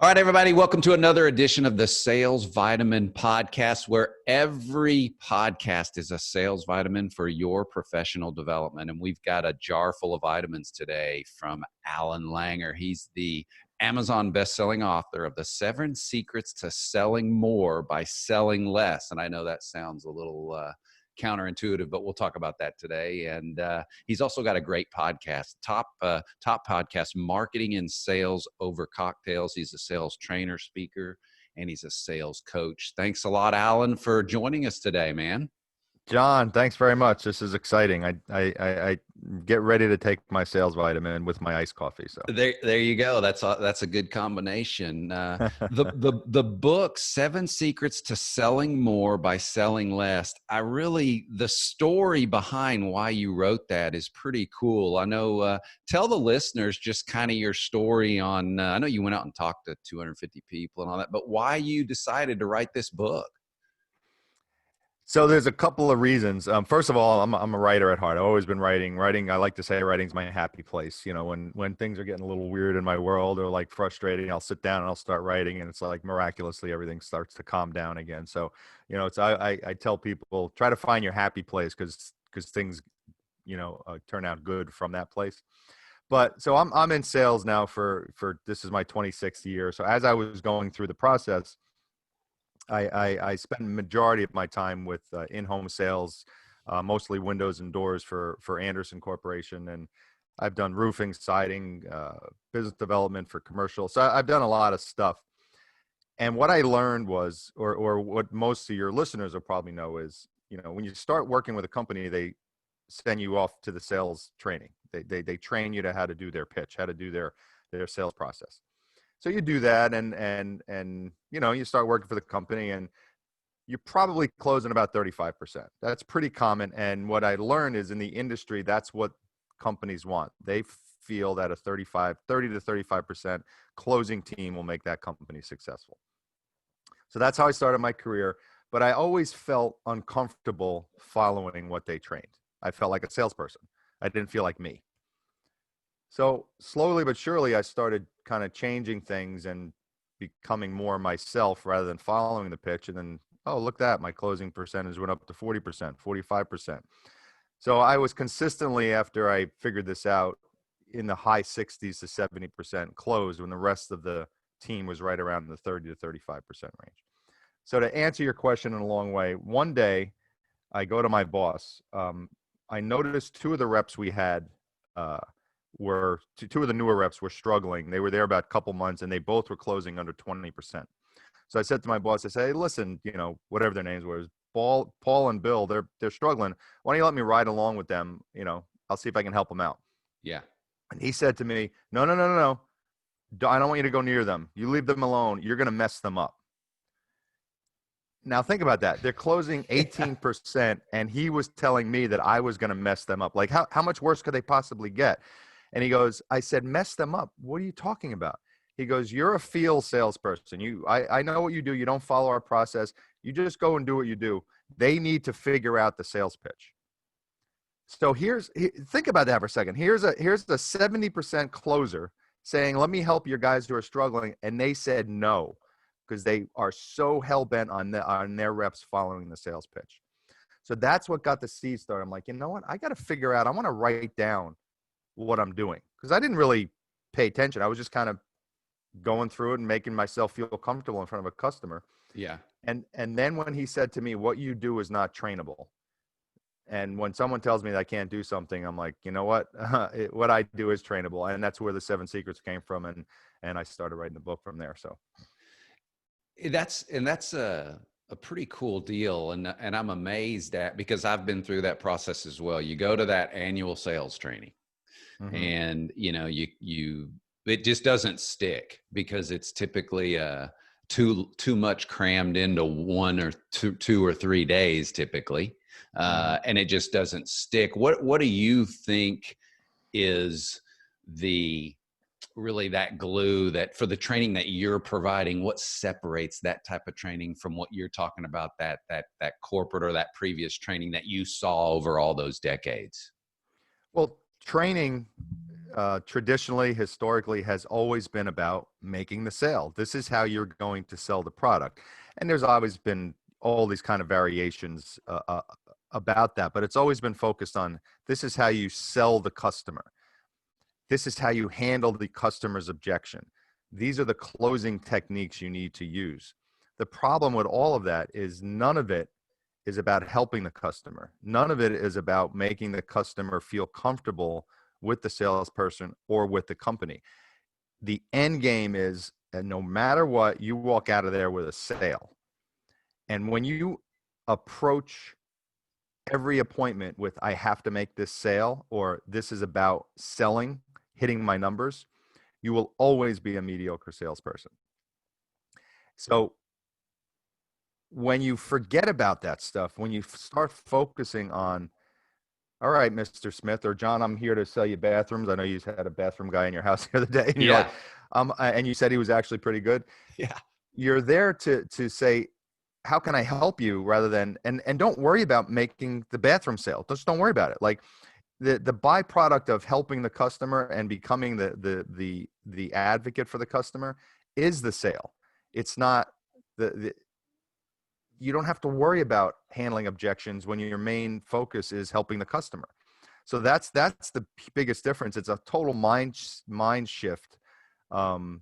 All right, everybody, welcome to another edition of the Sales Vitamin Podcast, where every podcast is a sales vitamin for your professional development. And we've got a jar full of vitamins today from Allan Langer. He's the Amazon best-selling author of The 7 Secrets to Selling More by Selling Less. And I know that sounds a little counterintuitive, but we'll talk about that today. And he's also got a great podcast, top podcast, Marketing and Sales Over Cocktails. He's a sales trainer, speaker, and he's a sales coach. Thanks a lot, Allan, for joining us today, man. John, thanks very much. This is exciting. I get ready to take my sales vitamin with my iced coffee. So there you go. That's a good combination. The book 7 Secrets to Selling More by Selling Less. The story behind why you wrote that is pretty cool. I know. Tell the listeners just kind of your story on. I know you went out and talked to 250 people and all that, but why you decided to write this book? So there's a couple of reasons. First of all, I'm a writer at heart. I've always been writing. I like to say writing's my happy place. You know, when things are getting a little weird in my world or like frustrating, I'll sit down and I'll start writing, and it's like miraculously everything starts to calm down again. So, you know, I tell people, try to find your happy place because things, turn out good from that place. But so I'm in sales now for this is my 26th year. So as I was going through the process, I spend the majority of my time with in-home sales, mostly windows and doors for Anderson Corporation. And I've done roofing, siding, business development for commercial. So I've done a lot of stuff. And what I learned was, or what most of your listeners will probably know is, when you start working with a company, they send you off to the sales training. They train you to how to do their pitch, how to do their sales process. So you do that and you start working for the company and you're probably closing about 35%. That's pretty common. And what I learned is in the industry, that's what companies want. They feel that a 30 to 35% closing team will make that company successful. So that's how I started my career. But I always felt uncomfortable following what they trained. I felt like a salesperson. I didn't feel like me. So slowly but surely, I started kind of changing things and becoming more myself rather than following the pitch. And then, oh, look at that, my closing percentage went up to 40%, 45%. So I was consistently, after I figured this out, in the high 60s to 70% closed when the rest of the team was right around the 30 to 35% range. So to answer your question in a long way, one day I go to my boss. I noticed two of the reps we had were two of the newer reps were struggling. They were there about a couple months and they both were closing under 20%. So I said to my boss, I said, hey, listen, whatever their names were, Paul and Bill, they're struggling. Why don't you let me ride along with them? I'll see if I can help them out. Yeah. And he said to me, no. I don't want you to go near them. You leave them alone. You're going to mess them up. Now think about that. They're closing 18% and he was telling me that I was going to mess them up. Like how much worse could they possibly get? And he goes, I said, mess them up. What are you talking about? He goes, you're a field salesperson. I know what you do. You don't follow our process. You just go and do what you do. They need to figure out the sales pitch. So think about that for a second. Here's a 70% closer saying, let me help your guys who are struggling. And they said no, because they are so hell-bent on their reps following the sales pitch. So that's what got the seed started. I'm like, you know what? I got to figure out, I want to write down what I'm doing, because I didn't really pay attention. I was just kind of going through it and making myself feel comfortable in front of a customer. Yeah. And then when he said to me, what you do is not trainable. And when someone tells me that I can't do something, I'm like, you know what? What I do is trainable. And that's where the 7 Secrets came from. And I started writing the book from there. So that's a pretty cool deal. And I'm amazed at, because I've been through that process as well. You go to that annual sales training. Mm-hmm. And it just doesn't stick because it's typically too much crammed into 1 or 2 or 3 days typically. And it just doesn't stick. What do you think is really that glue that for the training that you're providing? What separates that type of training from what you're talking about, that corporate or that previous training that you saw over all those decades? Well, training, traditionally, historically, has always been about making the sale. This is how you're going to sell the product. And there's always been all these kind of variations about that, but it's always been focused on this is how you sell the customer. This is how you handle the customer's objection. These are the closing techniques you need to use. The problem with all of that is none of it is about helping the customer. None of it is about making the customer feel comfortable with the salesperson or with the company. The end game is that no matter what, you walk out of there with a sale. And when you approach every appointment with, I have to make this sale, or this is about selling, hitting my numbers, you will always be a mediocre salesperson. So when you forget about that stuff, when you start focusing on, all right, Mr. Smith or John, I'm here to sell you bathrooms. I know you had a bathroom guy in your house the other day, and you're like, Yeah. and you said he was actually pretty good. Yeah. You're there to say, how can I help you, rather than, and don't worry about making the bathroom sale. Just don't worry about it. Like the byproduct of helping the customer and becoming the advocate for the customer is the sale. It's not the you don't have to worry about handling objections when your main focus is helping the customer. So that's the biggest difference. It's a total mind shift. Um,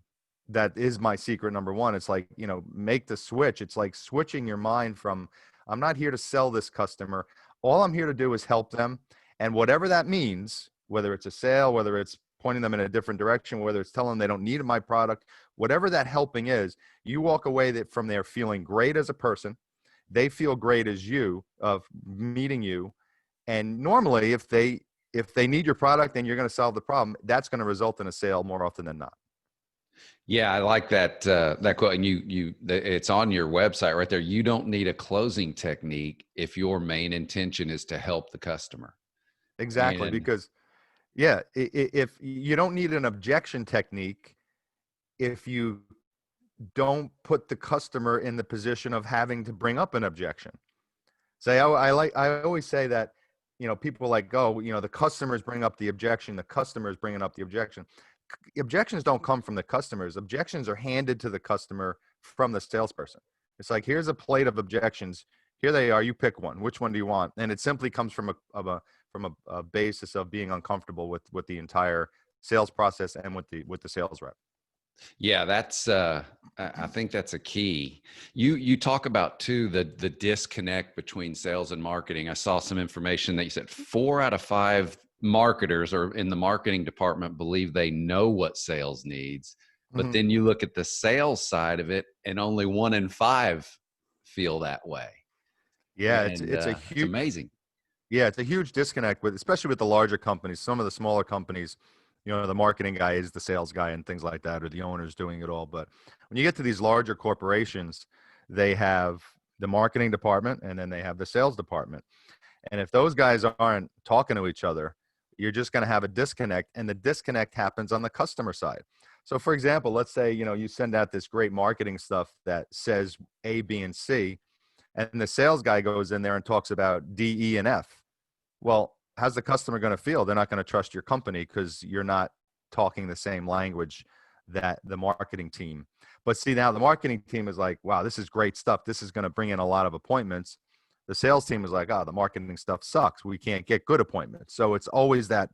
that is my secret number one. It's like, make the switch. It's like switching your mind from, I'm not here to sell this customer. All I'm here to do is help them. And whatever that means, whether it's a sale, whether it's pointing them in a different direction, whether it's telling them they don't need my product, whatever that helping is, you walk away from there feeling great as a person. They feel great as you of meeting you. And normally if they need your product and you're going to solve the problem, that's going to result in a sale more often than not. Yeah, I like that quote, and it's on your website right there. You don't need a closing technique if your main intention is to help the customer. Exactly. And Because yeah, if you don't need an objection technique, if you don't put the customer in the position of having to bring up an objection. Say, I always say that, people like, oh, the customers bring up the objection. The customer is bringing up the objection. Objections don't come from the customers. Objections are handed to the customer from the salesperson. It's like, here's a plate of objections. Here they are. You pick one. Which one do you want? And it simply comes from a basis of being uncomfortable with the entire sales process and with the sales rep. yeah, that's I think that's a key. You talk about too the disconnect between sales and marketing. I saw some information that you said 4 out of 5 marketers or in the marketing department believe they know what sales needs, but Mhm. then you look at the sales side of it and only 1 in 5 feel that way. Yeah, And it's a it's huge amazing. Yeah, it's a huge disconnect especially with the larger companies. Some of the smaller companies, the marketing guy is the sales guy and things like that, or the owner's doing it all. But when you get to these larger corporations, they have the marketing department and then they have the sales department. And if those guys aren't talking to each other, you're just going to have a disconnect, and the disconnect happens on the customer side. So for example, let's say, you send out this great marketing stuff that says A, B, and C, and the sales guy goes in there and talks about D, E, and F. Well, how's the customer going to feel? They're not going to trust your company because you're not talking the same language that the marketing team. But see, now the marketing team is like, wow, this is great stuff. This is going to bring in a lot of appointments. The sales team is like, oh, the marketing stuff sucks. We can't get good appointments. So it's always that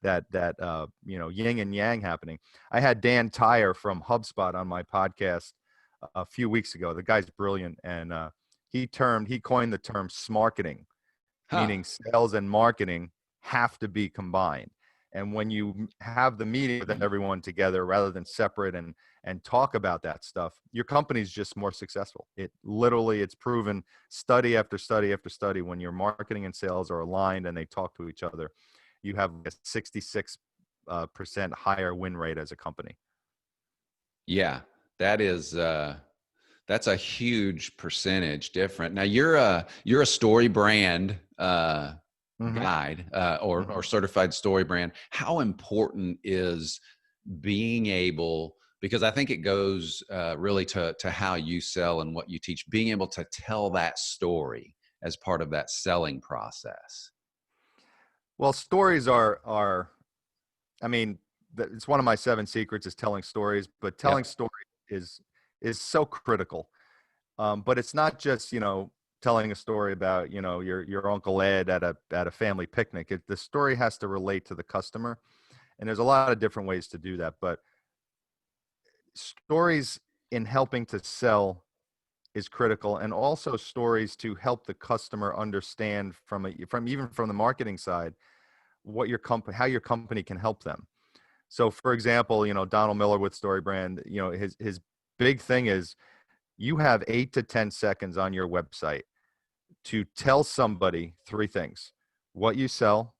yin and yang happening. I had Dan Tyre from HubSpot on my podcast a few weeks ago. The guy's brilliant, and he coined the term smarketing, Huh. meaning sales and marketing have to be combined. And when you have the meeting with everyone together rather than separate and talk about that stuff, your company's just more successful. It's proven study after study after study. When your marketing and sales are aligned and they talk to each other, you have a 66% higher win rate as a company. Yeah, that is that's a huge percentage different. Now you're a story brand Mm-hmm. guide or Mm-hmm. certified story brand. How important is being able, because I think it goes really to how you sell and what you teach, being able to tell that story as part of that selling process. Well, stories are I mean, it's one of my 7 secrets is telling stories, but telling Yep. stories is so critical. But it's not just, telling a story about, your Uncle Ed at a family picnic. The story has to relate to the customer. And there's a lot of different ways to do that. But stories in helping to sell is critical, and also stories to help the customer understand from the marketing side what your company how your company can help them. So for example, Donald Miller with Story Brand, his big thing is you have 8 to 10 seconds on your website to tell somebody 3 things: what you sell,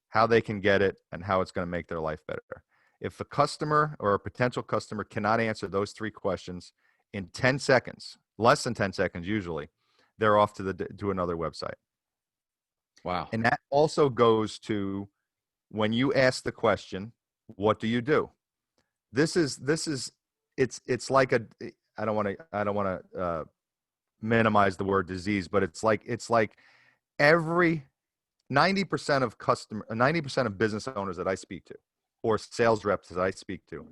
how they can get it, and how it's going to make their life better. If a customer or a potential customer cannot answer those 3 questions in 10 seconds, less than 10 seconds usually, they're off to another website. Wow. And that also goes to when you ask the question, what do you do? It's like I don't want to minimize the word disease, but it's like every 90% of business owners that I speak to, or sales reps that I speak to,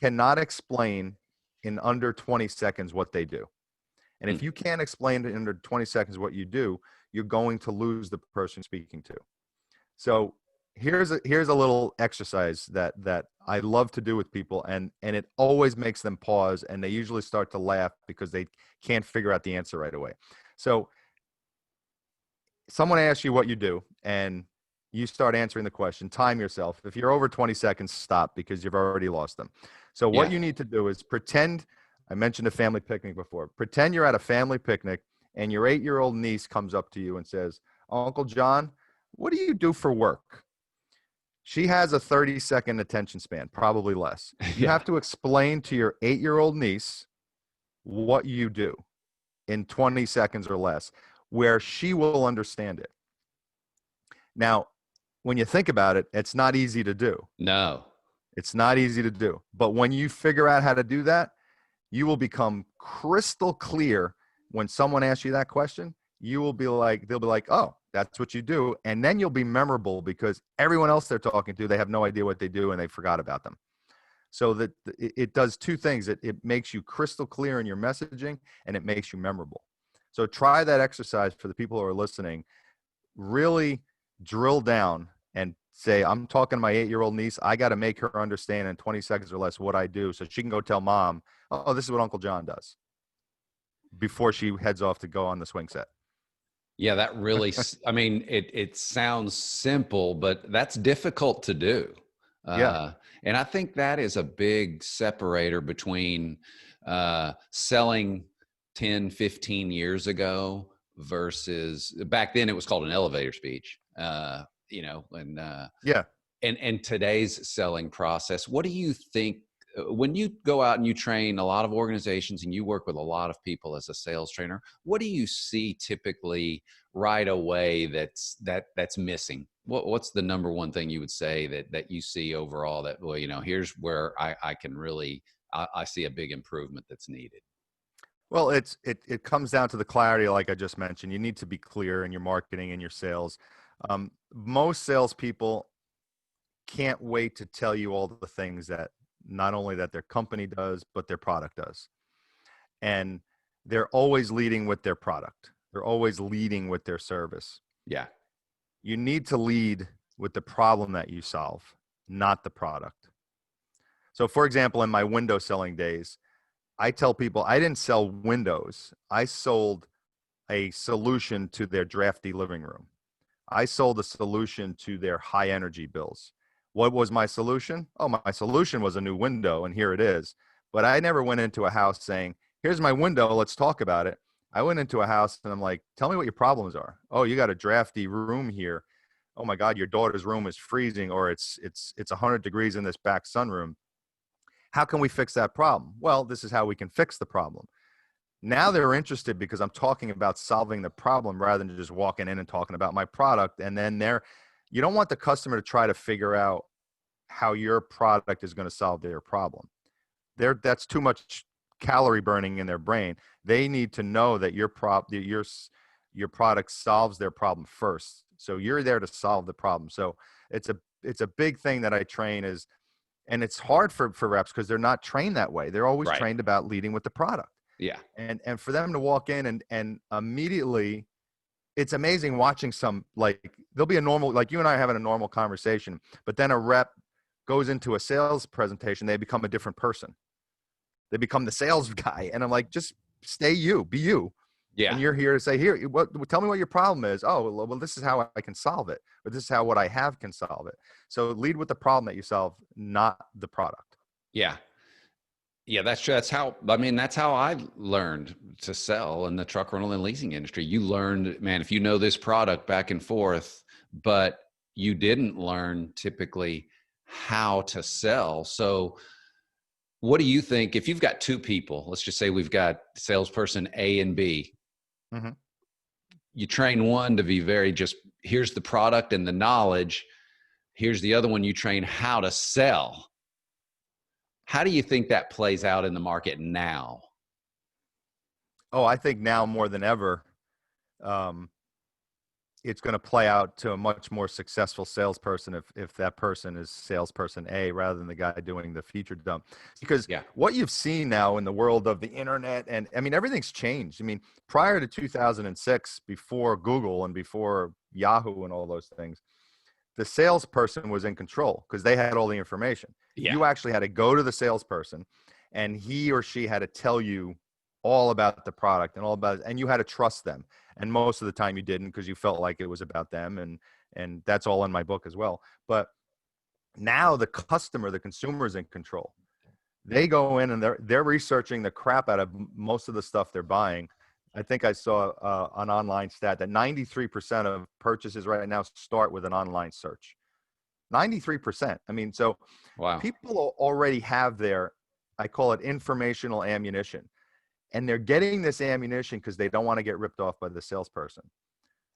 cannot explain in under 20 seconds what they do. And if Hmm. you can't explain in under 20 seconds what you do, you're going to lose the person speaking to. So here's a little exercise that I love to do with people, and it always makes them pause, and they usually start to laugh because they can't figure out the answer right away. So someone asks you what you do, and you start answering the question. Time yourself. If you're over 20 seconds, stop, because you've already lost them. So what Yeah. you need to do is pretend. I mentioned a family picnic before. Pretend you're at a family picnic and your 8-year-old niece comes up to you and says, "Uncle John, what do you do for work?" She has a 30-second attention span, probably less. You Yeah. have to explain to your 8-year-old niece what you do in 20 seconds or less, where she will understand it. Now, when you think about it, it's not easy to do. No. It's not easy to do. But when you figure out how to do that, you will become crystal clear. When someone asks you that question, they'll be like, "Oh, that's what you do." And then you'll be memorable because everyone else they're talking to, they have no idea what they do and they forgot about them. So that it does 2 things. It makes you crystal clear in your messaging, and it makes you memorable. So try that exercise for the people who are listening. Really drill down and say, "I'm talking to my 8-year-old niece. I got to make her understand in 20 seconds or less what I do, so she can go tell mom, oh, this is what Uncle John does," before she heads off to go on the swing set. Yeah, that really, I mean, it sounds simple, but that's difficult to do. Yeah. Uh, and I think that is a big separator between selling 10, 15 years ago versus back then it was called an elevator speech, Yeah. and today's selling process. What do you think when you go out and you train a lot of organizations and you work with a lot of people as a sales trainer? What do you see typically right away that's missing? What's the number one thing you would say that you see overall that, well, here's where I can really I see a big improvement that's needed? Well, it comes down to the clarity, like I just mentioned. You need to be clear in your marketing and your sales. Most salespeople can't wait to tell you all the things that not only that their company does, but their product does. And they're always leading with their product. They're always leading with their service. Yeah. You need to lead with the problem that you solve, not the product. So for example, in my window selling days, I tell people I didn't sell windows. I sold a solution to their drafty living room. I sold a solution to their high energy bills. What was my solution? Oh, my solution was a new window, and here it is. But I never went into a house saying, "Here's my window, let's talk about it." I went into a house and I'm like, "Tell me what your problems are." "Oh, you got a drafty room here. Oh my God, your daughter's room is freezing, or it's 100 degrees in this back sunroom. How can we fix that problem?" "Well, this is how we can fix the problem." Now they're interested because I'm talking about solving the problem rather than just walking in and talking about my product. And then you don't want the customer to try to figure out how your product is going to solve their problem. That's too much calorie burning in their brain. They need to know that your product solves their problem first. So you're there to solve the problem. So it's a it's a big thing that I train is, and it's hard for reps because they're not trained that way. They're always Right. trained about leading with the product. Yeah. And for them to walk in and immediately, it's amazing watching some, like, there'll be a normal, like you and I are having a normal conversation, but then a rep goes into a sales presentation, they become a different person. They become the sales guy. And I'm like, just stay you, be you. Yeah. And you're here to say, here, tell me what your problem is. Oh, well, this is how I can solve it. Or this is how what I have can solve it. So lead with the problem that you solve, not the product. Yeah. Yeah, that's true. That's how, I mean, that's how I learned to sell in the truck rental and leasing industry. You learned, man, if you know this product back and forth, but you didn't learn typically how to sell. So what do you think if you've got two people, let's just say we've got salesperson A and B, Mm-hmm. you train one to be very just, here's the product and the knowledge. Here's the other one, you train how to sell. How do you think that plays out in the market now? Oh, I think now more than ever, um, it's going to play out to a much more successful salesperson if that person is salesperson A rather than the guy doing the feature dump. Because Yeah. what you've seen now in the world of the internet, and I mean, everything's changed. I mean, prior to 2006, before Google and before Yahoo and all those things, the salesperson was in control because they had all the information. Yeah. You actually had to go to the salesperson and he or she had to tell you all about the product and all about it, and you had to trust them. And most of the time you didn't because you felt like it was about them, and that's all in my book as well. But now the customer, the consumer is in control. They go in and they're researching the crap out of most of the stuff they're buying. I think I saw an online stat that 93% of purchases right now start with an online search. 93%. I mean, so Wow. people already have their, I call it informational ammunition. And they're getting this ammunition because they don't want to get ripped off by the salesperson.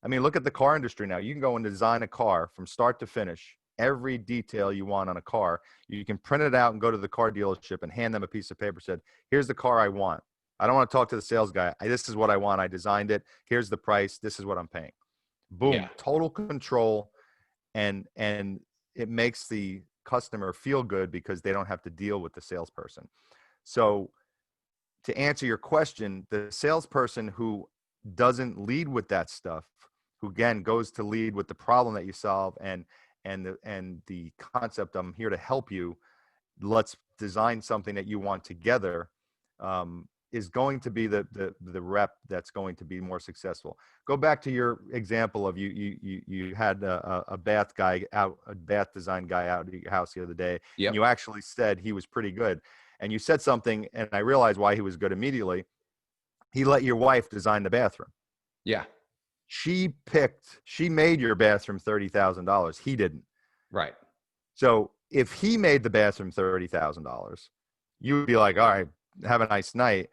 I mean, look at the car industry now. You can go and design a car from start to finish, every detail you want on a car. You can print it out and go to the car dealership and hand them a piece of paper, said, here's the car I want. I don't want to talk to the sales guy. This is what I want. I designed it. Here's the price. This is what I'm paying. Boom, Yeah. total control. And it makes the customer feel good because they don't have to deal with the salesperson. So to answer your question, the salesperson who doesn't lead with that stuff, who again goes to lead with the problem that you solve and the concept, I'm here to help you, let's design something that you want together, is going to be the rep that's going to be more successful. Go back to your example of you had a bath guy out, a bath design guy out at your house the other day. Yep. And you actually said he was pretty good. And you said something, and I realized why he was good immediately. He let your wife design the bathroom. Yeah. She made your bathroom $30,000. He didn't. Right. So if he made the bathroom $30,000, you would be like, all right, have a nice night.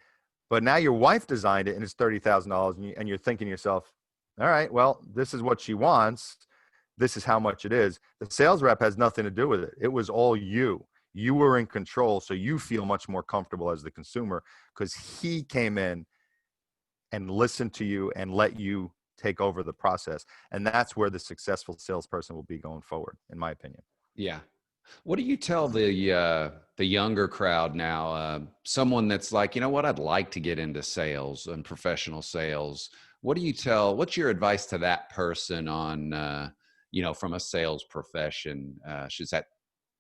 But now your wife designed it and it's $30,000, and you're thinking to yourself, all right, well, this is what she wants. This is how much it is. The sales rep has nothing to do with it. It was all you. You were in control, so you feel much more comfortable as the consumer because he came in and listened to you and let you take over the process. And that's where the successful salesperson will be going forward, in my opinion. Yeah. What do you tell the younger crowd now? Someone that's like, you know what, I'd like to get into sales and professional sales. What do you tell? What's your advice to that person on, from a sales profession? Is that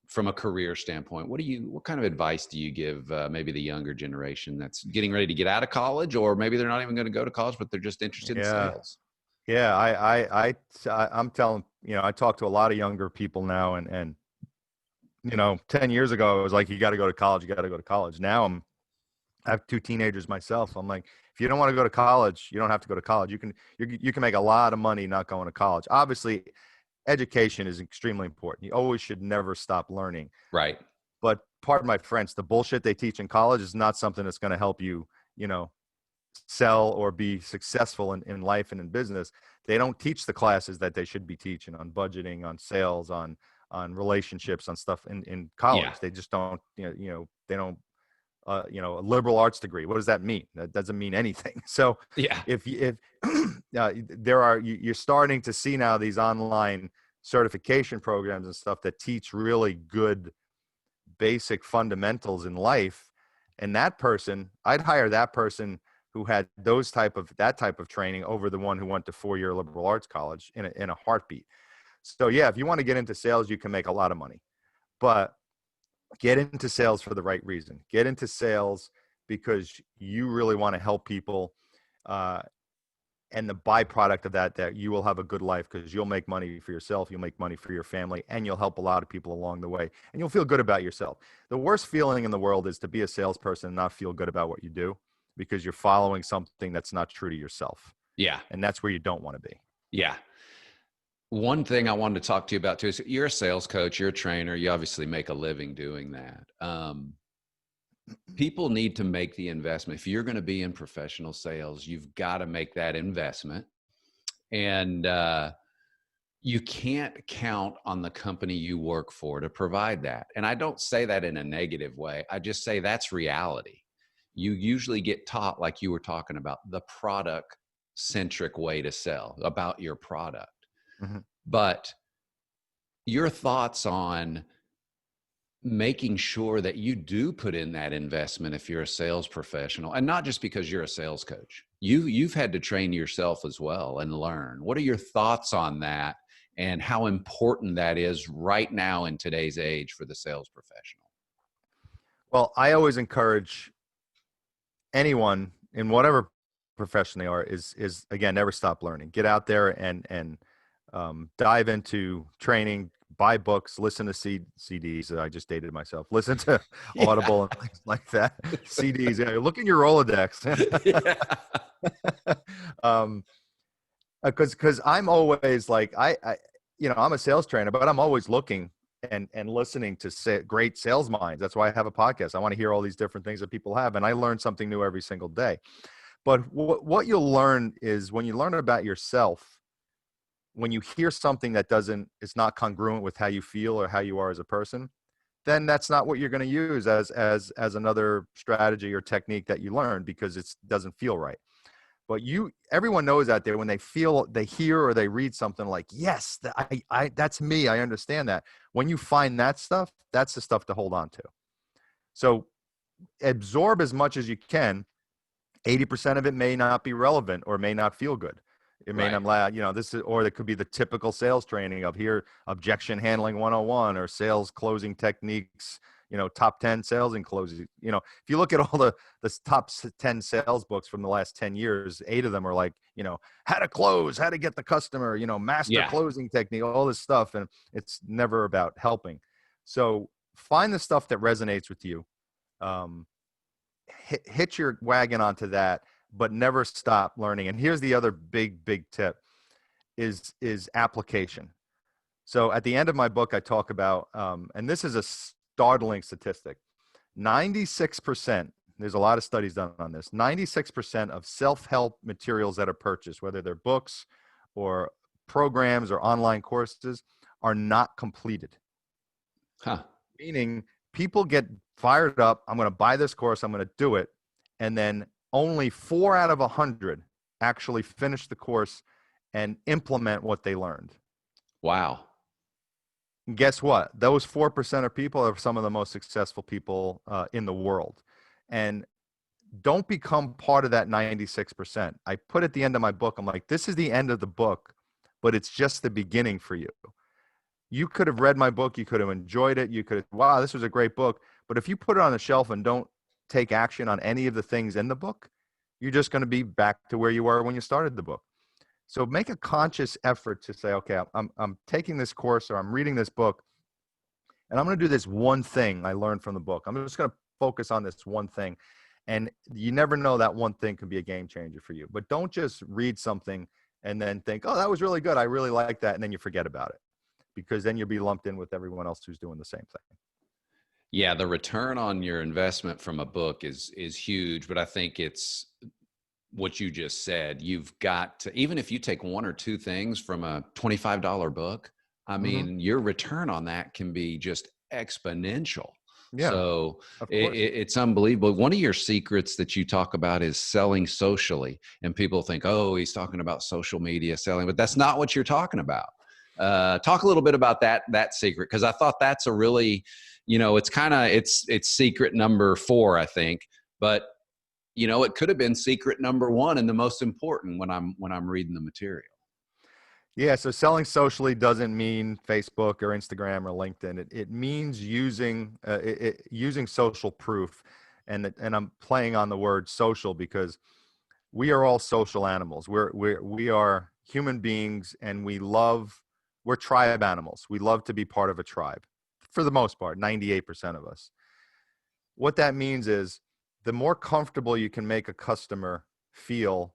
from a career standpoint? What kind of advice do you give maybe the younger generation that's getting ready to get out of college, or maybe they're not even going to go to college, but they're just interested in Yeah. sales? Yeah. I'm telling, I talk to a lot of younger people now, and 10 years ago, it was like, you got to go to college. You got to go to college. Now I have two teenagers myself. I'm like, if you don't want to go to college, you don't have to go to college. You can make a lot of money not going to college. Obviously, education is extremely important. You always should never stop learning. Right. But pardon my French, the bullshit they teach in college is not something that's going to help you, sell or be successful in life and in business. They don't teach the classes that they should be teaching on budgeting, on sales, on relationships, on stuff in college. Yeah. They just don't, they don't, a liberal arts degree. What does that mean? That doesn't mean anything. So Yeah. if you're starting to see now these online certification programs and stuff that teach really good basic fundamentals in life. And that person, I'd hire that person who had that type of training over the one who went to 4-year liberal arts college in a heartbeat. So yeah, if you want to get into sales, you can make a lot of money, but get into sales for the right reason. Get into sales because you really want to help people. And the byproduct of that you will have a good life because you'll make money for yourself, you'll make money for your family, and you'll help a lot of people along the way, and you'll feel good about yourself. The worst feeling in the world is to be a salesperson and not feel good about what you do because you're following something that's not true to yourself. Yeah. And that's where you don't want to be. Yeah. One thing I wanted to talk to you about too is you're a sales coach, you're a trainer, you obviously make a living doing that. People need to make the investment. If you're going to be in professional sales, you've got to make that investment. And you can't count on the company you work for to provide that. And I don't say that in a negative way. I just say that's reality. You usually get taught, like you were talking about, the product centric way to sell, about your product. Mm-hmm. But your thoughts on making sure that you do put in that investment if you're a sales professional, and not just because you're a sales coach. You've had to train yourself as well and learn. What are your thoughts on that and how important that is right now in today's age for the sales professional? Well, I always encourage anyone in whatever profession they are is again, never stop learning. Get out there and dive into training, buy books, listen to CDs. I just dated myself. Listen to Audible and things like that. CDs. Look in your Rolodex. Because I'm always like, I'm a sales trainer, but I'm always looking and listening to great sales minds. That's why I have a podcast. I want to hear all these different things that people have, and I learn something new every single day. But what you'll learn is when you learn about yourself, when you hear something that is not congruent with how you feel or how you are as a person, then that's not what you're going to use as another strategy or technique that you learn because it doesn't feel right. But everyone knows out there when they hear or they read something like, yes, that's me. I understand that. When you find that stuff, that's the stuff to hold on to. So absorb as much as you can. 80% of it may not be relevant or may not feel good. It may not, or it could be the typical sales training of here, objection handling 101 or sales closing techniques, top 10 sales and closing. If you look at all the top 10 sales books from the last 10 years, 8 of them are like, how to close, how to get the customer, master closing technique, all this stuff. And it's never about helping. So find the stuff that resonates with you. Hit your wagon onto that, but never stop learning. And here's the other big tip is application. So at the end of my book, I talk about, and this is a startling statistic, 96%, there's a lot of studies done on this, 96% of self-help materials that are purchased, whether they're books or programs or online courses, are not completed. Meaning people get fired up, I'm going to buy this course, I'm going to do it, and then only 4 out of 100 actually finish the course and implement what they learned. Wow. And guess what? Those 4% of people are some of the most successful people in the world. And don't become part of that 96%. I put at the end of my book, I'm like, this is the end of the book, but it's just the beginning for you. You could have read my book. You could have enjoyed it. You could have, wow, this was a great book. But if you put it on the shelf and don't take action on any of the things in the book, you're just going to be back to where you were when you started the book. So make a conscious effort to say, okay, I'm taking this course or I'm reading this book, and I'm going to do this one thing I learned from the book. I'm just going to focus on this one thing. And you never know, that one thing can be a game changer for you. But don't just read something and then think, oh, that was really good, I really like that, and then you forget about it. Because then you'll be lumped in with everyone else who's doing the same thing. Yeah, the return on your investment from a book is huge, but I think it's what you just said. You've got to, even if you take 1 or 2 things from a $25 book, I mean, your return on that can be just exponential. Yeah, so it's unbelievable. One of your secrets that you talk about is selling socially, and people think, oh, he's talking about social media selling, but that's not what you're talking about. Talk a little bit about that secret, because I thought that's a really, it's secret number 4, I think, but it could have been secret number 1 and the most important when I'm reading the material. Yeah, so selling socially doesn't mean Facebook or Instagram or LinkedIn. It means using social proof, and I'm playing on the word social because we are all social animals. We are human beings, and we're tribe animals. We love to be part of a tribe, for the most part, 98% of us. What that means is the more comfortable you can make a customer feel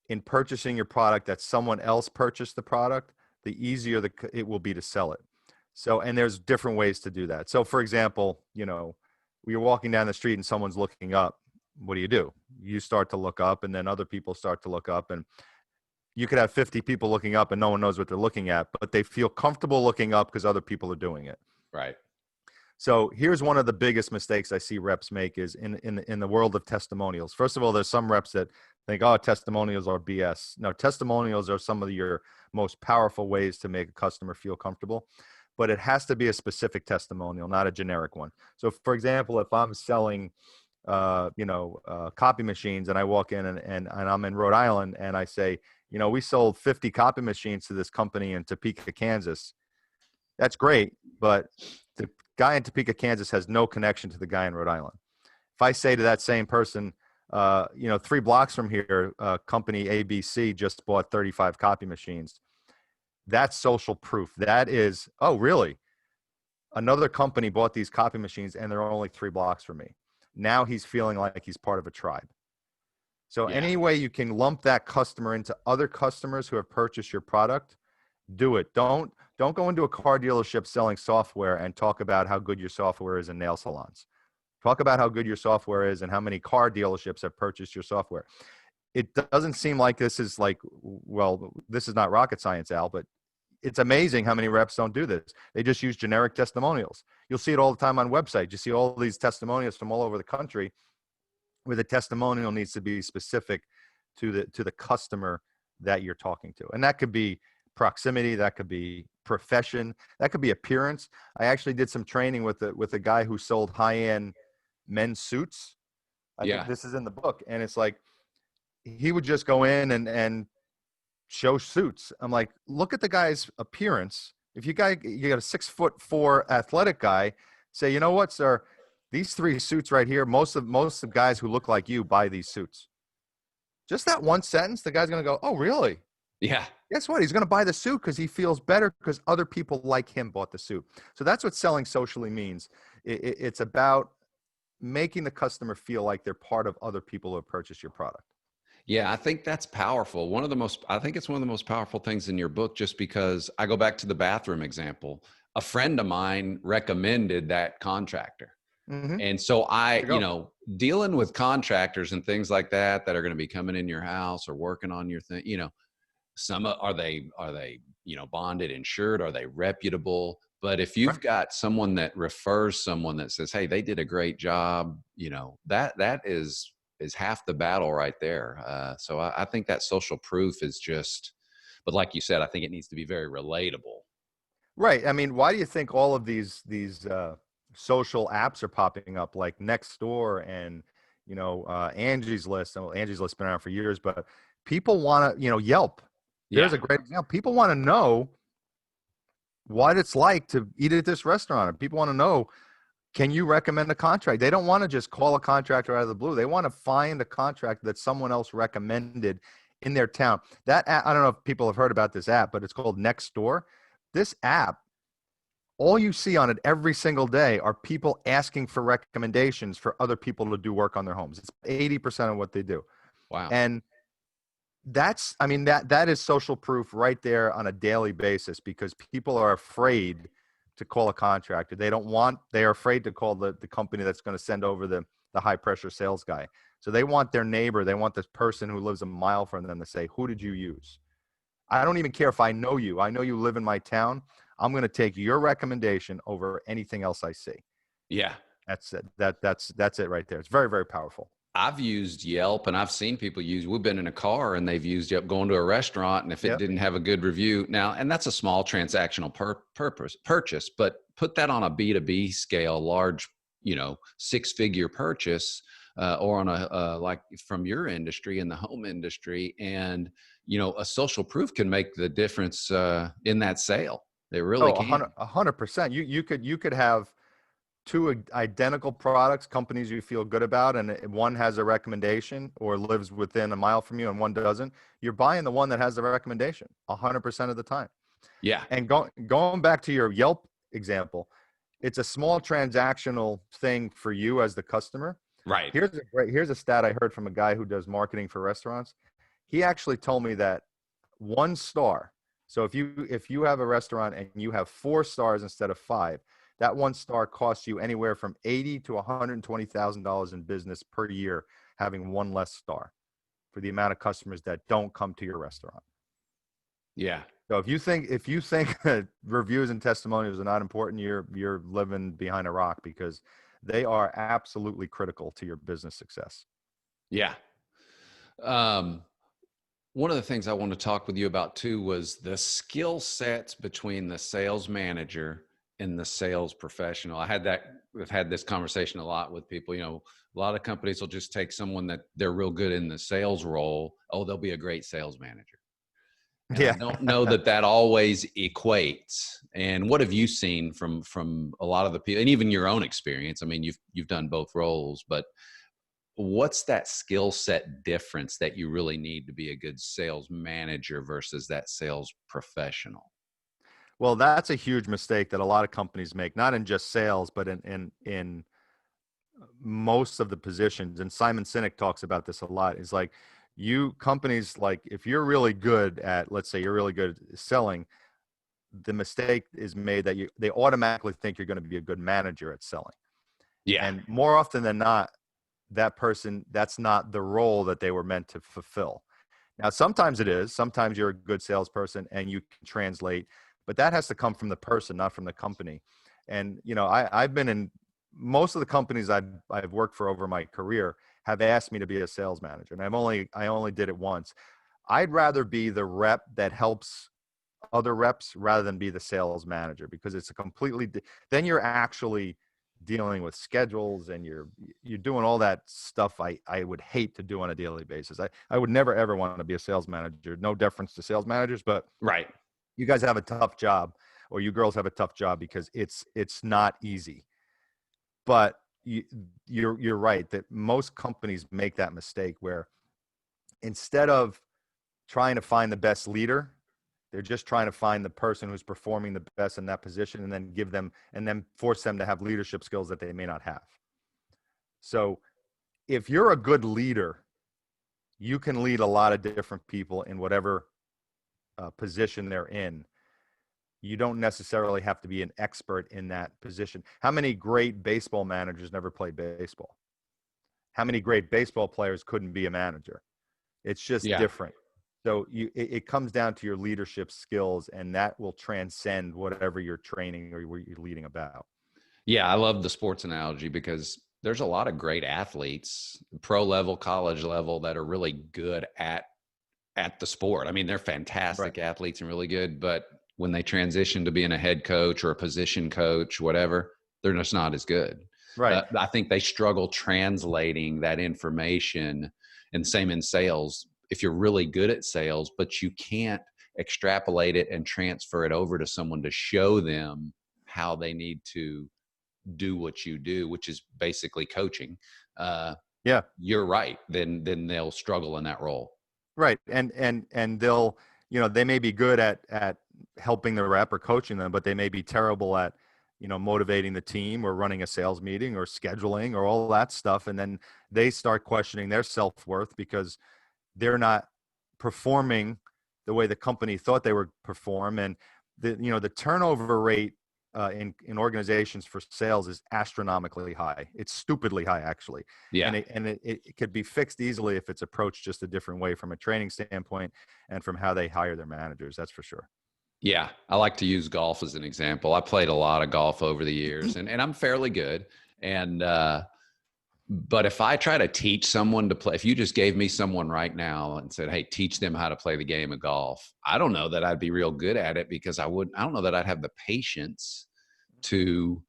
in purchasing your product, that someone else purchased the product, the easier it will be to sell it. So, and there's different ways to do that. So for example, you're walking down the street and someone's looking up. What do? You start to look up, and then other people start to look up, and you could have 50 people looking up and no one knows what they're looking at, but they feel comfortable looking up because other people are doing it. Right. So here's one of the biggest mistakes I see reps make is in the world of testimonials. First of all, there's some reps that think, oh, testimonials are BS. No, testimonials are some of your most powerful ways to make a customer feel comfortable, but it has to be a specific testimonial, not a generic one. So for example, if I'm selling, copy machines, and I walk in and I'm in Rhode Island, and I say, we sold 50 copy machines to this company in Topeka, Kansas. That's great, but the guy in Topeka, Kansas has no connection to the guy in Rhode Island. If I say to that same person, 3 blocks from here, company ABC just bought 35 copy machines, that's social proof. That is, oh, really? Another company bought these copy machines and they're only 3 blocks from me. Now he's feeling like he's part of a tribe. So Yeah. any way you can lump that customer into other customers who have purchased your product, do it. Don't go into a car dealership selling software and talk about how good your software is in nail salons. Talk about how good your software is and how many car dealerships have purchased your software. It doesn't seem like this is this is not rocket science, Al, but it's amazing how many reps don't do this. They just use generic testimonials. You'll see it all the time on websites. You see all these testimonials from all over the country where the testimonial needs to be specific to the customer that you're talking to. And that could be proximity, that could be profession, that could be appearance. I actually did some training with a guy who sold high-end men's suits. I think this is in the book. And it's like, he would just go in and show suits. I'm like, look at the guy's appearance. If you got a 6'4" athletic guy, say, you know what, sir, these 3 suits right here, most of guys who look like you buy these suits. Just that one sentence, the guy's going to go, oh, really? Yeah. Guess what? He's going to buy the suit because he feels better because other people like him bought the suit. So that's what selling socially means. It's about making the customer feel like they're part of other people who have purchased your product. Yeah, I think that's powerful. I think it's one of the most powerful things in your book, just because I go back to the bathroom example. A friend of mine recommended that contractor. Mm-hmm. And so dealing with contractors and things like that are going to be coming in your house or working on your thing, are they bonded, insured? Are they reputable? But if you've got someone that refers someone that says, hey, they did a great job, that is half the battle right there. So I think that social proof is but like you said, I think it needs to be very relatable. Right. I mean, why do you think all of these social apps are popping up, like Nextdoor and Angie's List? Well, Angie's List been around for years, but people want to, Yelp. There's a great example. People want to know what it's like to eat at this restaurant. People want to know, can you recommend a contract? They don't want to just call a contractor out of the blue. They want to find a contract that someone else recommended in their town. That app, I don't know if people have heard about this app, but it's called Nextdoor. This app, all you see on it every single day are people asking for recommendations for other people to do work on their homes. It's 80% of what they do. Wow. And that is social proof right there on a daily basis, because people are afraid to call a contractor. They are afraid to call the company that's going to send over the high pressure sales guy. So they want their neighbor, they want this person who lives a mile from them to say, who did you use? I don't even care if I know you. I know you live in my town. I'm going to take your recommendation over anything else I see. Yeah. That's it. That's it right there. It's very, very powerful. I've used Yelp, and I've seen people use, we've been in a car and they've used Yelp going to a restaurant. And if it Yep. didn't have a good review now, and that's a small transactional purchase, but put that on a B2B scale, large, 6-figure purchase, or on like from your industry in the home industry. And, a social proof can make the difference in that sale. They really Oh, can. 100%. You could have two identical products, companies you feel good about, and one has a recommendation or lives within a mile from you and one doesn't. You're buying the one that has the recommendation 100% of the time. Yeah. And going back to your Yelp example, it's a small transactional thing for you as the customer. Right. Here's a stat I heard from a guy who does marketing for restaurants. He actually told me that 1 star. So if you have a restaurant and you have 4 stars instead of 5, that 1 star costs you anywhere from $80,000 to $120,000 in business per year, having one less star for the amount of customers that don't come to your restaurant. Yeah. So if you think that reviews and testimonials are not important, you're living behind a rock, because they are absolutely critical to your business success. Yeah. Um, One of the things I want to talk with you about too was the skill sets between the sales manager and the sales professional. I've had this conversation a lot with people. A lot of companies will just take someone that they're real good in the sales role. Oh, they'll be a great sales manager. And I Yeah. don't know that that always equates. And what have you seen from a lot of the people, and even your own experience? I mean, you've done both roles, but what's that skill set difference that you really need to be a good sales manager versus that sales professional? Well, that's a huge mistake that a lot of companies make, not in just sales, but in most of the positions. And Simon Sinek talks about this a lot. Is like, you companies, like, if you're really good at, let's say you're really good at selling, the mistake is made that they automatically think you're going to be a good manager at selling. Yeah. And more often than not, that's not the role that they were meant to fulfill. Now, sometimes it is. Sometimes you're a good salesperson and you can translate, but that has to come from the person, not from the company. And I've been in most of the companies I've worked for over my career have asked me to be a sales manager, and I only did it once. I'd rather be the rep that helps other reps rather than be the sales manager, because it's a completely then you're actually dealing with schedules and you're doing all that stuff I would hate to do on a daily basis. I would never ever want to be a sales manager. No deference to sales managers, but Right. you guys have a tough job, or you girls have a tough job, because it's not easy. But you're right that most companies make that mistake where, instead of trying to find the best leader, they're just trying to find the person who's performing the best in that position, and then force them to have leadership skills that they may not have. So if you're a good leader, you can lead a lot of different people in whatever position they're in. You don't necessarily have to be an expert in that position. How many great baseball managers never played baseball? How many great baseball players couldn't be a manager? It's just Yeah. different. So it comes down to your leadership skills, and that will transcend whatever you're training or what you're leading about. Yeah. I love the sports analogy because there's a lot of great athletes, pro level, college level, that are really good at the sport. I mean, they're Right. fantastic athletes and really good, but when they transition to being a head coach or a position coach, whatever, they're just not as good. Right. I think they struggle translating that information, and same in sales. If you're really good at sales, but you can't extrapolate it and transfer it over to someone to show them how they need to do what you do, which is basically coaching. Uh, Yeah. you're right. Then they'll struggle in that role. Right. And they'll, they may be good at helping the rep or coaching them, but they may be terrible at, motivating the team or running a sales meeting or scheduling or all that stuff. And then they start questioning their self-worth because they're not performing the way the company thought they would perform. And the turnover rate in organizations for sales is astronomically high. It's stupidly high, actually. Yeah. And it could be fixed easily if it's approached just a different way, from a training standpoint and from how they hire their managers. That's for sure. Yeah, I like to use golf as an example. I played a lot of golf over the years, and I'm fairly good. And But if I try to teach someone to play, if you just gave me someone right now and said, "Hey, teach them how to play the game of golf," I don't know that I'd be real good at it because I don't know that I'd have the patience to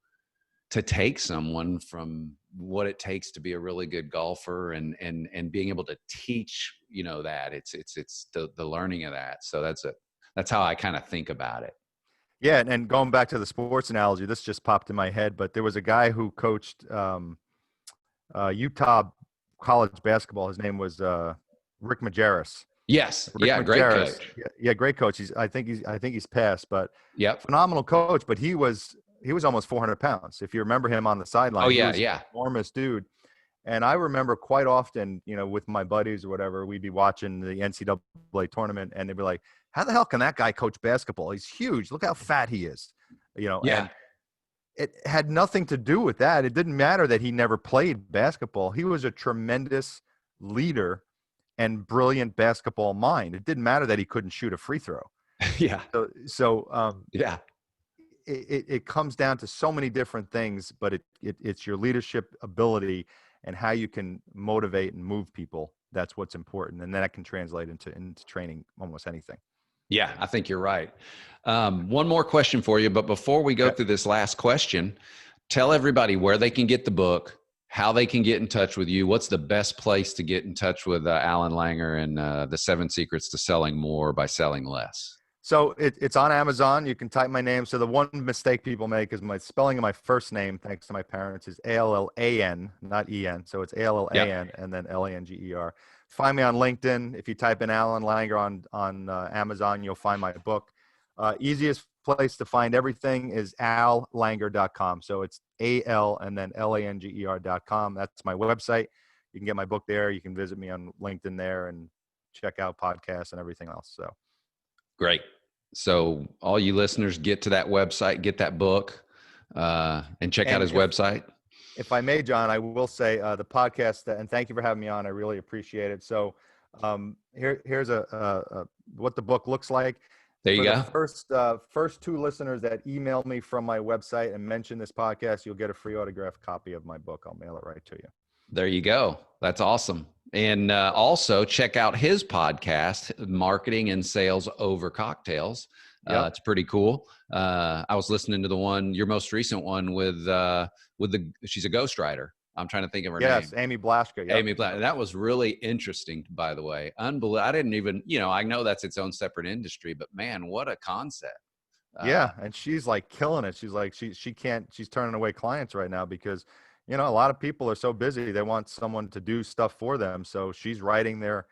take someone from what it takes to be a really good golfer and being able to teach, that it's the learning of that. So that's how I kind of think about it. Yeah, and going back to the sports analogy, this just popped in my head, but there was a guy who coached Utah college basketball. His name was Rick Majerus. Yes. Rick Yeah. Great Majerus, coach. yeah, great coach. I think he's passed, but Yep. phenomenal coach. But he was almost 400 pounds. If you remember him on the Oh sideline, he yeah. was an Yeah. enormous dude. And I remember quite often, with my buddies or whatever, we'd be watching the NCAA tournament, and they'd be like, "How the hell can that guy coach basketball? He's huge. Look how fat he is." Yeah. And it had nothing to do with that. It didn't matter that he never played basketball. He was a tremendous leader and brilliant basketball mind. It didn't matter that he couldn't shoot a free throw. Yeah. So Yeah. it comes down to so many different things, but it's your leadership ability and how you can motivate and move people. That's what's important, and then that can translate into training almost anything. Yeah, I think you're right. One more question for you, but before we go Yeah. through this last question, tell everybody where they can get the book, how they can get in touch with you. What's the best place to get in touch with Allan Langer and the 7 Secrets to Selling More by Selling Less? So it's on Amazon. You can type my name. So the one mistake people make is my spelling of my first name, thanks to my parents, is Allan, not En. So it's Yeah, Allan and then Langer. Find me on LinkedIn. If you type in Allan Langer on Amazon, you'll find my book. Easiest place to find everything is allanger.com. So it's AL and then LANGER.com. That's my website. You can get my book there. You can visit me on LinkedIn there and check out podcasts and everything else. So great. So all you listeners, get to that website, get that book, and check out and his website. if I may, John, I will say the podcast, and thank you for having me on. I really appreciate it. So here's what the book looks like. There you For the go. first 2 listeners that email me from my website and mention this podcast, you'll get a free autographed copy of my book. I'll mail it right to you. There you go. That's awesome. And also check out his podcast, Marketing and Sales Over Cocktails. Yep. It's pretty cool. I was listening to the one, your most recent one with she's a ghostwriter. I'm trying to think of her name. Yes, Amy Blaschka. Yep. Amy Black. That was really interesting, by the way. Unbelievable. I didn't even, I know that's its own separate industry, but man, what a concept. Yeah, and she's like killing it. She's like she can't. She's turning away clients right now because a lot of people are so busy. They want someone to do stuff for them. So she's writing their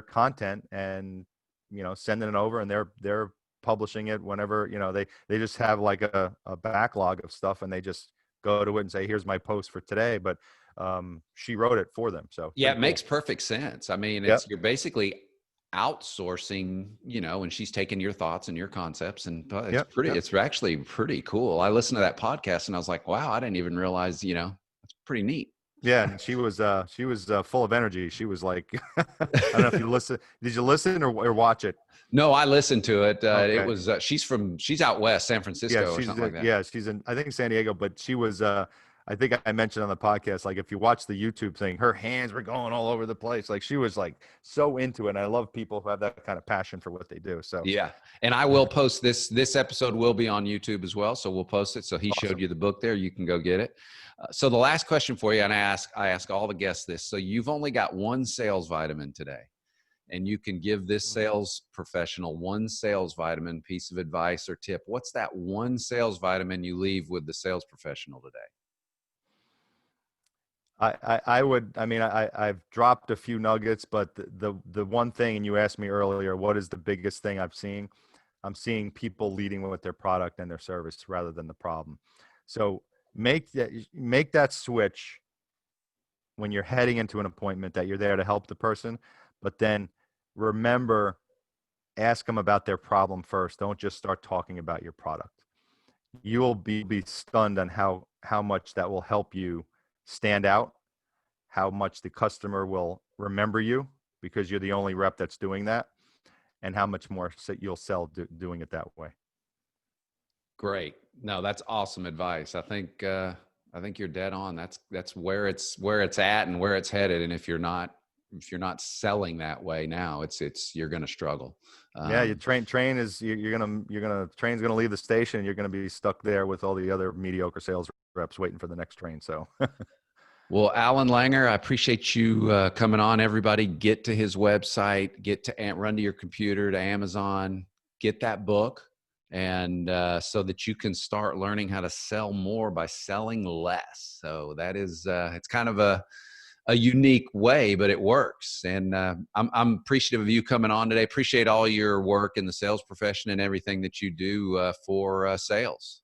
content and sending it over, and they're publishing it whenever they just have like a backlog of stuff, and they just go to it and say, "Here's my post for today." But she wrote it for them. So Yeah, it cool. makes perfect sense. I mean, Yep. you're basically outsourcing, and she's taking your thoughts and your concepts, and Yep. it's actually pretty cool. I listened to that podcast and I was like, wow, I didn't even realize, it's pretty neat. Yeah, and she was full of energy. She was like, I don't know if you listen. Did you listen or watch it? No, I listened to it. Okay. It was she's out west, San Francisco, or something like that. Yeah, she's in, I think, San Diego, but she was I think I mentioned on the podcast, like if you watch the YouTube thing, her hands were going all over the place. Like she was like so into it. And I love people who have that kind of passion for what they do. So yeah, and I will post this episode will be on YouTube as well, so we'll post it. So he awesome. showed you the book there. You can go get it. So the last question for you, and I ask all the guests this. So you've only got one sales vitamin today, and you can give this sales professional one sales vitamin piece of advice or tip. What's that one sales vitamin you leave with the sales professional today? I've dropped a few nuggets, but the one thing, and you asked me earlier, what is the biggest thing I'm seeing people leading with their product and their service rather than the problem. So make that switch when you're heading into an appointment that you're there to help the person, but then remember, ask them about their problem first. Don't just start talking about your product. You'll be stunned on how much that will help you stand out, how much the customer will remember you because you're the only rep that's doing that, and how much more you'll sell doing it that way. Great. No, that's awesome advice. I think I think you're dead on. That's where it's at and where it's headed. And if you're not selling that way now, it's you're going to struggle. Yeah, you Um, train is you're gonna train's gonna leave the station, and you're gonna be stuck there with all the other mediocre sales reps waiting for the next train. So well, Alan Langer, I appreciate you coming on. Everybody, get to his website, run to your computer to Amazon, get that book, and so that you can start learning how to sell more by selling less. So that is it's kind of a unique way, but it works. And I'm appreciative of you coming on today. Appreciate all your work in the sales profession and everything that you do for sales.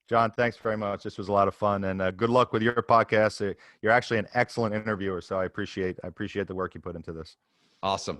John, thanks very much. This was a lot of fun, and good luck with your podcast. You're actually an excellent interviewer, so I appreciate the work you put into this. Awesome.